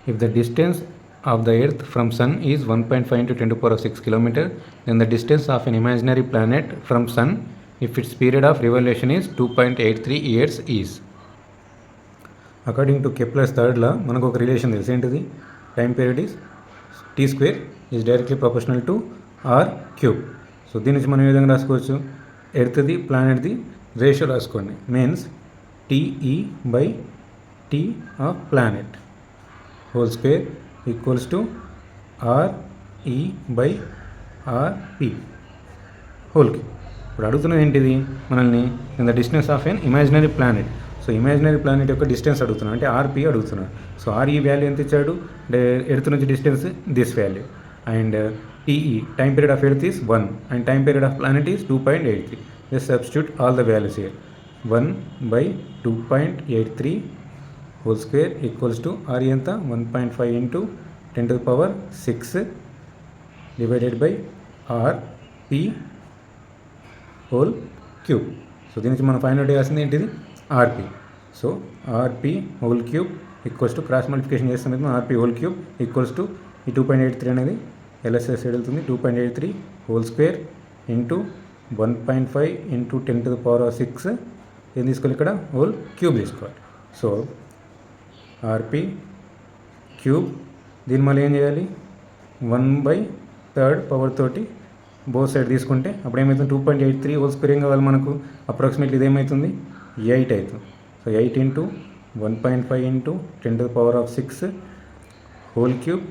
If the distance of the Earth from Sun is 1.5 into 10 to the power of 6 km, then the distance of an imaginary planet from Sun, if its period of revolution is 2.83 years, is. According to Kepler's third law, మనకు ఒక relation తెలుసు. ఏంటిది? Time period is T square is directly proportional to R cube. So దీని నుంచి మనం ఏ విధంగా రాసుకోవచ్చు? ఎర్త్ది ప్లానెట్ది రేషియో రాసుకోండి. Means T E by T of planet whole square equals to R E by RP whole cube. ఇప్పుడు అడుగుతున్నది ఏంటిది మనల్ని? In the distance of an imaginary planet. So imaginary planet యొక్క డిస్టెన్స్ అడుగుతున్నాడు, అంటే ఆర్పి అడుగుతున్నాడు. సో ఆర్ఈ వాల్యూ ఎంత ఇచ్చాడు? అంటే ఎర్త్ నుంచి distance this value. And TE time period of earth is 1 and time period of planet is 2.83. Just substitute all the values here. 1 by 2.83 whole square equals to R ఎంత? 1.5 into 10 to the power 6 divided by RP whole cube. So దీని నుంచి మనం find out చేయాల్సింది ఏంటిది? RP. So RP whole cube equals to cross multiplication చేస్తాం అయితే RP whole cube equals to ఈ 2.83 అనేది ఎల్ఎస్ఎస్ సైడ్ వెళ్తుంది. 2.83 whole square into 1.5 into 10 to the power of 6 ఏం తీసుకోవాలి? ఇక్కడ హోల్ క్యూబ్ తీసుకోవాలి. సో ఆర్పి క్యూబ్ దీని మళ్ళీ ఏం చేయాలి? 1/3 పవర్ తోటి బోత్ సైడ్ తీసుకుంటే అప్పుడు ఏమవుతుంది? 2.83 హోల్ స్క్వేర్ ఏం కావాలి మనకు? అప్రాక్సిమేట్లీ ఇది ఏమవుతుంది? 8 అవుతుంది. So 8 into 1.5 into 10 to the power of 6 whole cube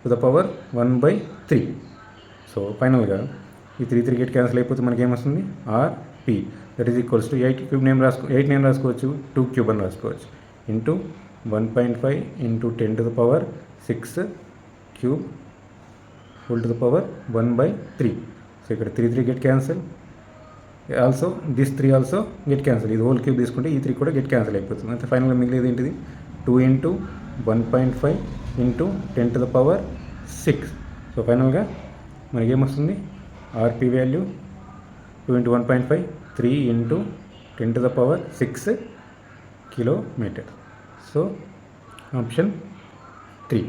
to the power 1/3. సో ఫైనల్గా ఈ 3 గేట్ క్యాన్సిల్ అయిపోతే మనకి ఏమొస్తుంది? RP that is equals to 8 cube name 8 name రాసుకోవచ్చు, 2 క్యూబ్ అని రాసుకోవచ్చు. Into 1.5 into 10 to the power 6 cube whole to the power 1/3. So ఇక్కడ 3 get cancel. Also this 3 also get cancel. ఇది హోల్ క్యూబ్ తీసుకుంటే ఈ 3 కూడా గెట్ క్యాన్సిల్ అయిపోతుంది. అయితే ఫైనల్గా మిగిలేదు ఏంటిది? 2 into 1.5 into 10 to the power 6. So ఫైనల్గా మనకి ఏమొస్తుంది? RP value 2 into 1.5 3 into 10 to the power 6 kilometre. So option 3.